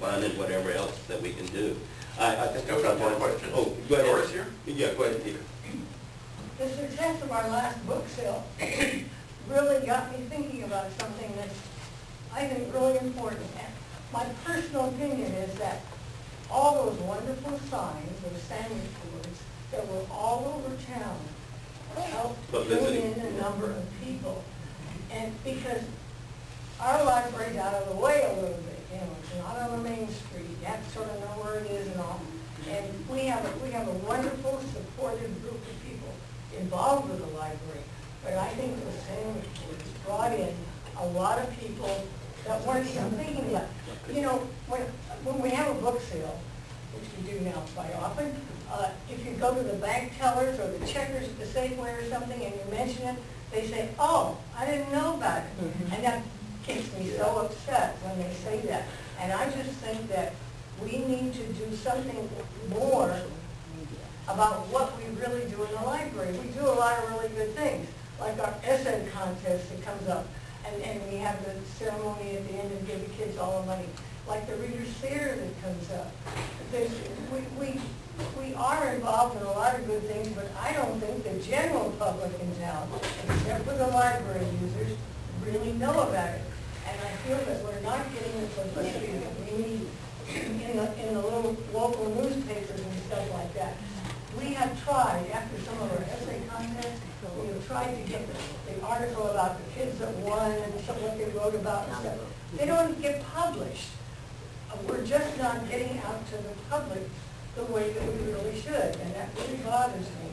fund and whatever else that we can do. I think I've got more questions. Oh, go ahead. Doris here? Yeah, go ahead, Peter. The success of our last book sale really got me thinking about something that's, I think, really important. And my personal opinion is that all those wonderful signs, those sandwich boards that were all over town, helped bring in a number of people. And because our library's out of the way a little bit, you know, it's not on the main street, you have to sort of know where it is and all. And we have a wonderful, supportive group of people involved with the library. But I think the sandwich boards brought in a lot of people that weren't even thinking about it. You know, when we have a book sale, which we do now quite often, if you go to the bank tellers or the checkers at the Safeway or something and you mention it, they say, oh, I didn't know about it. Mm-hmm. And that gets me so upset when they say that. And I just think that we need to do something more about what we really do in the library. We do a lot of really good things, like our essay contest that comes up, and we have the ceremony at the end and give the kids all the money, like the Reader's Theater that comes up. We are involved in a lot of good things, but I don't think the general public in town, except for the library users, really know about it. And I feel that we're not getting the publicity that we need in the little local newspapers and stuff like that. We have tried, after some of our essay contests, we have tried to get the article about the kids that won and what they wrote about and stuff. They don't get published. We're just not getting out to the public the way that we really should, and that really bothers me,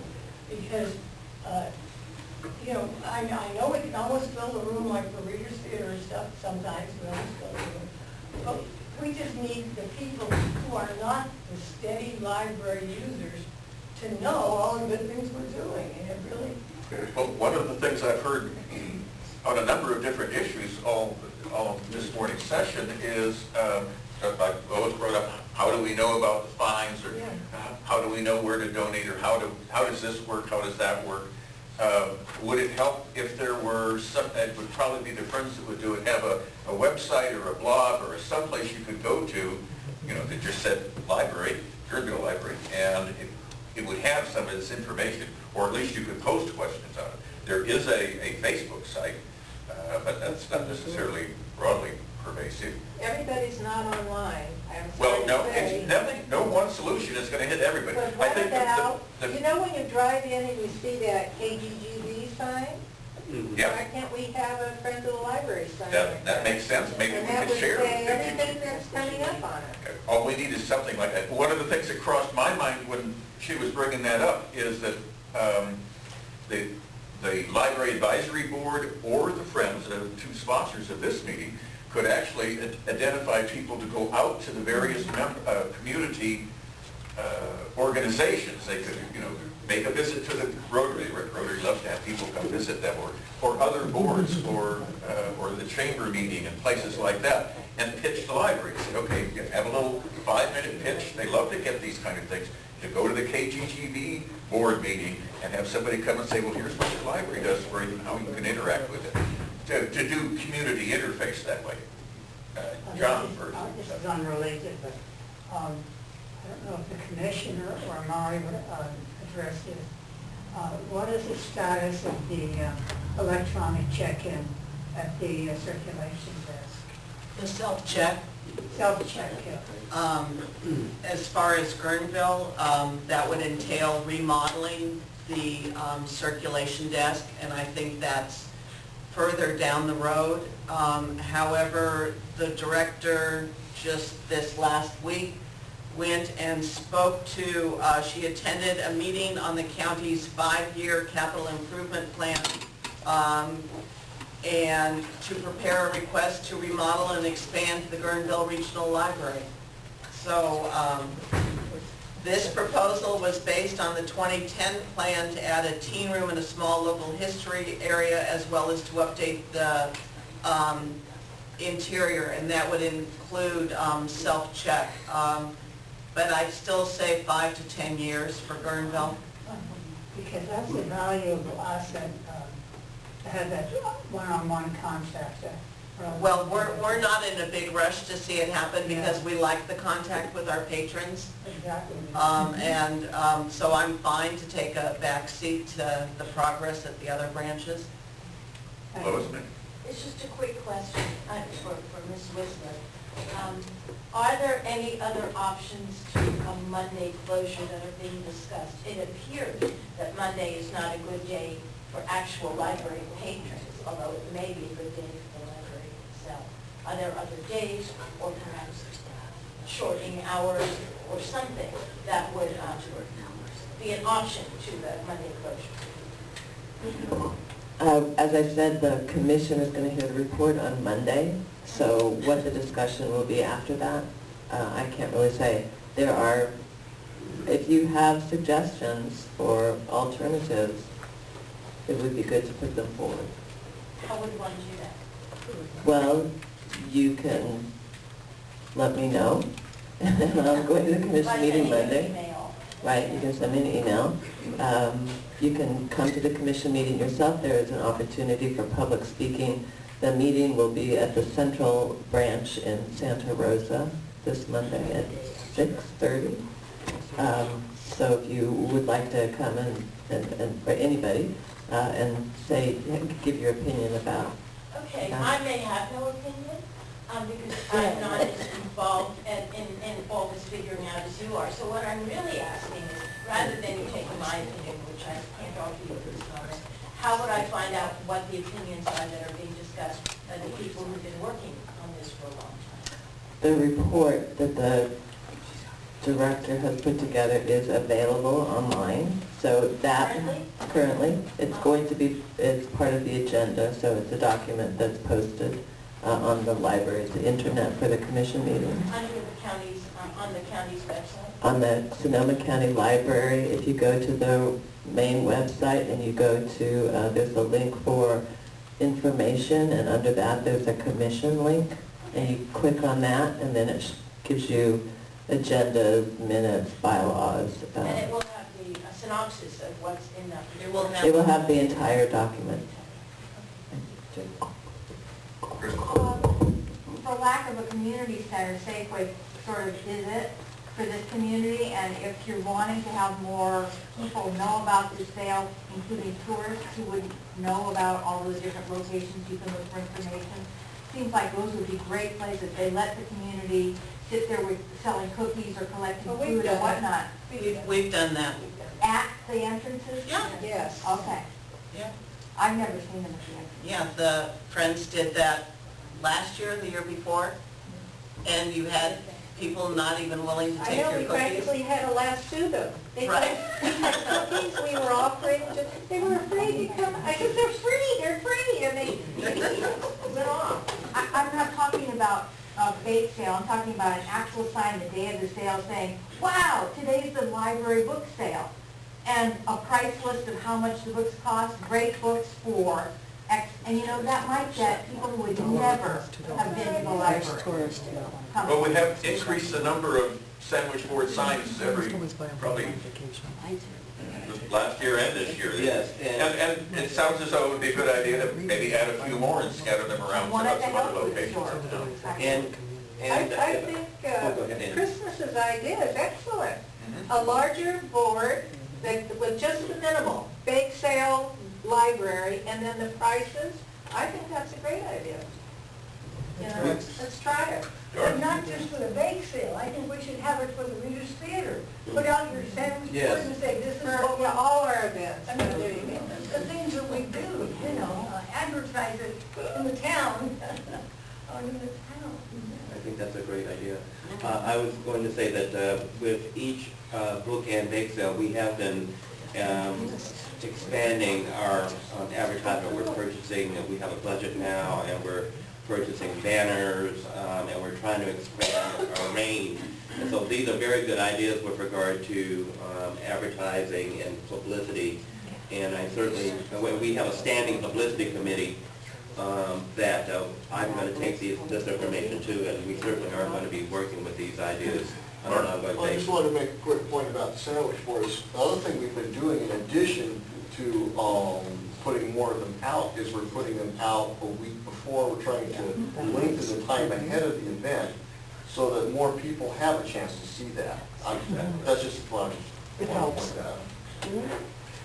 because you know, I know we can almost fill the room like the Reader's Theater and stuff sometimes, we almost fill the room. But we just need the people who are not the steady library users to know all the good things we're doing, and it really... Well, one of the things I've heard on a number of different issues all this morning's session is, like Lois brought up, how do we know about the fines, or how do we know where to donate, or how does this work, how does that work? Would it help if there were some, it would probably be the friends that would do it, have a website or a blog or someplace you could go to, you know, that just said library, Guerneville Library, and it would have some of this information, or at least you could post questions on it. There is a Facebook site, but that's not necessarily broadly pervasive. Everybody's not online. Well, no, no one solution is going to hit everybody. But what about, you know when you drive in and you see that KGGB sign? Yeah. Why can't we have a Friends of the Library sign? That makes sense. Maybe we could share it. And that would say everything that's coming up on it. All we need is something like that. One of the things that crossed my mind when she was bringing that up is that the Library Advisory Board or the Friends, the two sponsors of this meeting, could actually identify people to go out to the various community organizations. They could, you know, make a visit to the Rotary. Rotary loves to have people come visit them, or other boards, or the chamber meeting and places like that, and pitch the library. Say, okay, have a little 5-minute pitch. They love to get these kind of things. To go to the KGGB board meeting and have somebody come and say, well, here's what the library does for you and how you can interact with it. To do community interface that way. John first. This is unrelated, but I don't know if the commissioner or Mari would address this. What is the status of the electronic check-in at the circulation desk? The self-check. Self-check, yeah. As far as Guerneville, that would entail remodeling the circulation desk, and I think that's further down the road. However, the director just this last week went and spoke to, she attended a meeting on the county's 5-year capital improvement plan, and to prepare a request to remodel and expand the Guerneville Regional Library. So this proposal was based on the 2010 plan to add a teen room and a small local history area, as well as to update the interior, and that would include self-check. But I'd still say 5 to 10 years for Guerneville. Because that's the valuable asset to have that one-on-one contact. Well, we're not in a big rush to see it happen because we like the contact with our patrons. Exactly. So I'm fine to take a back seat to the progress at the other branches. Lois, ma'am? It's just a quick question for Ms. Whistler. Are there any other options to a Monday closure that are being discussed? It appears that Monday is not a good day for actual library patrons, although it may be a good day for the library itself. Are there other days, or perhaps shortening hours, or something that would be an option to the Monday closure? As I said, the commission is going to hear the report on Monday, so what the discussion will be after that, I can't really say. There are, if you have suggestions or alternatives, it would be good to put them forward. How would one do that? Well, you can let me know, and I'll go to the commission meeting Monday. Email. Right, you can send me an email. You can come to the commission meeting yourself. There is an opportunity for public speaking. The meeting will be at the Central Branch in Santa Rosa this Monday at 6:30. So if you would like to come or anybody, and say, give your opinion about. Okay, I may have no opinion, because I'm not as involved in all this figuring out as you are. So what I'm really asking is, rather than you taking my opinion, which I can't argue at this moment, how would I find out what the opinions are that are being discussed by the people who've been working on this for a long time? The report that the director has put together is available online, so that currently it's going to be, it's part of the agenda, so it's a document that's posted on the library, the internet for the commission meeting. Under the county's, on the county's website? On the Sonoma County Library, if you go to the main website and you go to, there's a link for information, and under that there's a commission link, and you click on that, and then it gives you agendas, minutes, bylaws. And it will have the synopsis of what's in that. It will have the entire document. For lack of a community center, Safeway sort of is it for this community, and if you're wanting to have more people know about this sale, including tourists who would know about all those different locations you can look for information, seems like those would be great places. They let the community sit there with selling cookies or collecting food or whatnot. We've done that. At the entrances? Yeah. Yes. Okay. Yeah. I've never seen them at the entrance. Yeah, the Friends did that last year, the year before, and you had people not even willing to I take know, your we cookies. practically had to lasso them. They Right. We had cookies, we were offering, they were afraid to come. I said, they're free, and they went off. I'm not talking about a bake sale, I'm talking about an actual sign the day of the sale saying, wow, today's the library book sale. And a price list of how much the books cost, great books for X, and you know, that might get people who would never have been to the library. Well, we have increased the number of sandwich board signs every, probably last year and this year. Yes, And it sounds as though it would be a good idea to maybe add a few more and scatter them around Wanted to some other help with the locations store. in town. And I think Oh, go ahead, Andy. Christmas's idea is excellent. A larger board that, with just the minimal, bake sale, library, and then the prices. I think that's a great idea. You know, let's try it. And not just for the bake sale, I think we should have it for the Reader's Theater. Put out your sandwich board Yes. and say, this is For what we're, all our events. I mean, the things that we do, you know, advertise it in the town, or in the town. I think that's a great idea. I was going to say that with each book and bake sale, we have been expanding our advertisement. We're purchasing, we have a budget now, and we're purchasing banners, and we're trying to expand our range. And so these are very good ideas with regard to advertising and publicity. And I certainly, we have a standing publicity committee that I'm going to take this information to, and we certainly are going to be working with these ideas on an ongoing I just basis. wanted to make a quick point about the sandwich board. The other thing we've been doing in addition to putting more of them out is we're putting them out a week before. We're trying to lengthen the time ahead of the event so that more people have a chance to see that. That's just what I want to point out.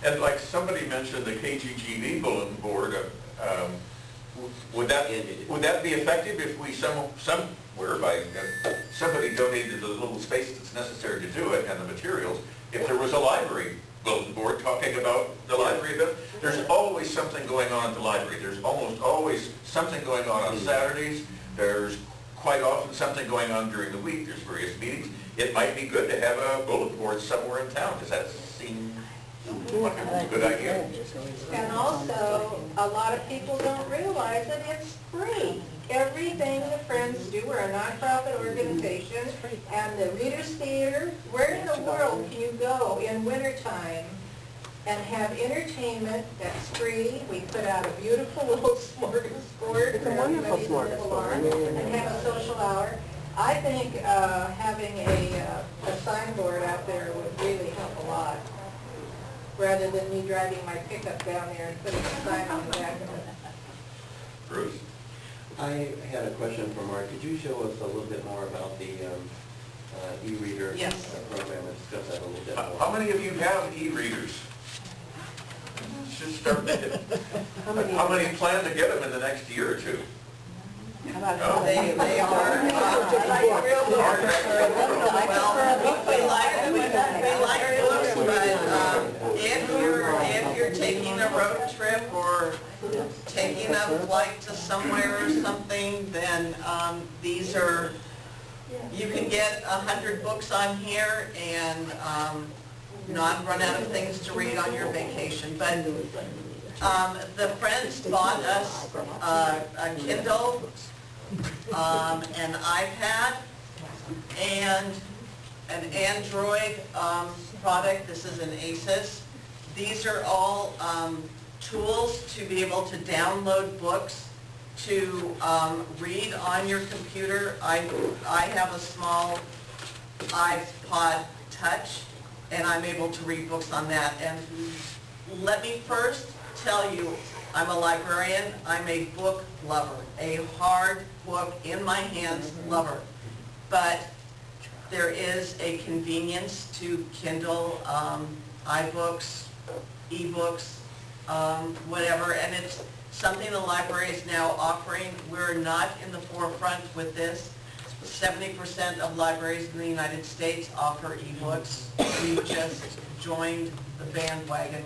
And like somebody mentioned the KGGV bulletin board, would that be effective if we somewhere by somebody donated the little space that's necessary to do it and the materials? If there was a library bulletin board talking about the library event, there's always something going on at the library. There's almost always something going on Saturdays. There's quite often something going on during the week. There's various meetings. It might be good to have a bulletin board somewhere in town. Does that seem like a good idea? And also, a lot of people don't realize that it's free. Everything the Friends do, we're a nonprofit organization, and the Readers Theater, where in the world can you go in wintertime and have entertainment that's free? We put out a beautiful little smorgasbord for everybody to nibble on and have a social hour. I think having a signboard out there would really help a lot, rather than me driving my pickup down there and putting a sign on the back of it. Bruce? I had a question for Mark. Could you show us a little bit more about the e-reader program and discuss that a little bit more? How many of you have e-readers? Should start with it. How many plan to get them in the next year or two? They are, well, we like books, but if you're taking a road trip or taking a flight to somewhere or something, then these are, you can get 100 books on here and not run out of things to read on your vacation. But the Friends bought us a Kindle, an iPad, and an Android product. This is an Asus. These are all tools to be able to download books to read on your computer. I have a small iPod Touch, and I'm able to read books on that. And let me first tell you, I'm a librarian. I'm a book lover, a hard book in my hands lover. But there is a convenience to Kindle, iBooks, ebooks, whatever, and it's something the library is now offering. We're not in the forefront with this. 70% of libraries in the United States offer ebooks. We've just joined the bandwagon.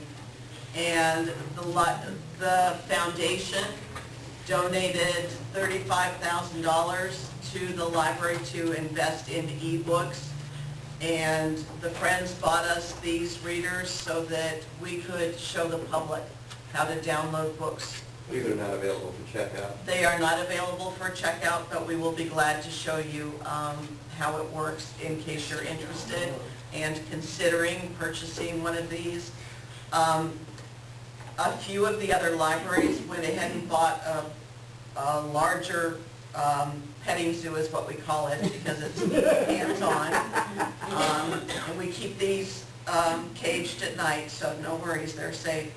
And the foundation donated $35,000 to the library to invest in ebooks. And the Friends bought us these readers so that we could show the public how to download books. These are not available for checkout. They are not available for checkout, but we will be glad to show you how it works in case you're interested and considering purchasing one of these. A few of the other libraries went ahead and bought a larger petting zoo is what we call it, because it's hands-on. And we keep these caged at night, so no worries, they're safe.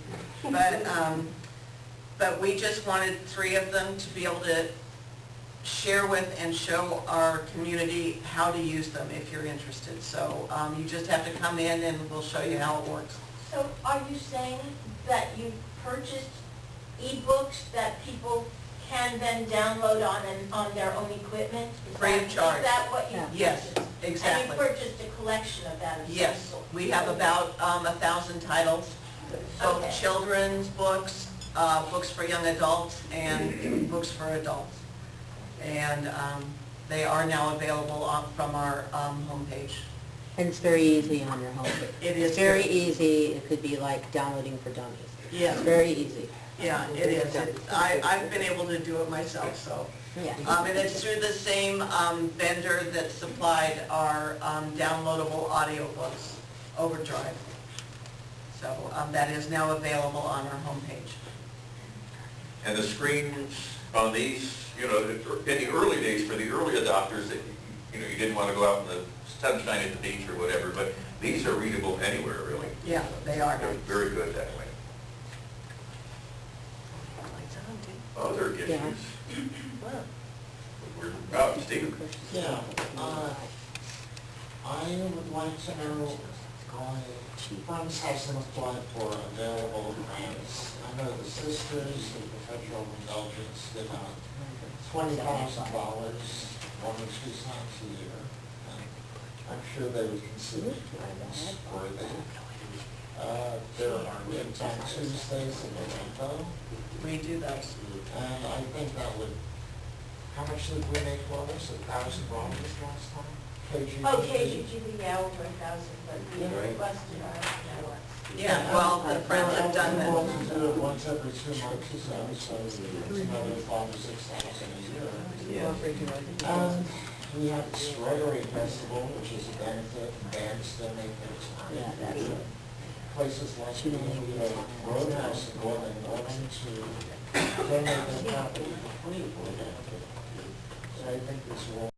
But we just wanted 3 of them to be able to share with and show our community how to use them if you're interested. So you just have to come in and we'll show you how it works. So are you saying that you purchased ebooks that people can then download on their own equipment? Free of charge. Is that what you Yes, purchased? exactly. And you purchased a collection of that? Yes, we have about 1,000 titles, both Okay. children's books, books for young adults, and books for adults. And they are now available from our homepage. And it's very easy on your home. It is It's very very- easy. It could be like downloading for dummies. Yeah. It's very easy. Yeah, it is. I've been able to do it myself, so. Yeah. And it's through the same vendor that supplied our downloadable audiobooks, Overdrive. So that is now available on our homepage. And the screens on these, you know, in the early days, for the early adopters, that you didn't want to go out in the sunshine at the beach or whatever, but these are readable anywhere, really. Yeah, they are. They're very good that way. other issues. Yeah. We're about Steve. Yeah, I would like to know, friends have some applied for available grants. I know the Sisters of the Federal Indulgence give out $20,000 one or two times a year. And I'm sure they would consider grants worthy. There are midtime Tuesdays in Orlando, We do those. and I think that would, how much did we make for this? $1,000 last time? KGB? Oh, KGB, yeah, over 1,000, but we Yeah. requested our, that Yeah, well, the Friends have done Well, that. to do it once every 2 months or so it's another 5,000 or 6,000 a year. And we have the Strawberry Festival, which is a benefit, and bands donate their time. Yeah, that's it. Places like the Roadhouse in Portland, Oregon to donate their property for free for a benefit. So I think this will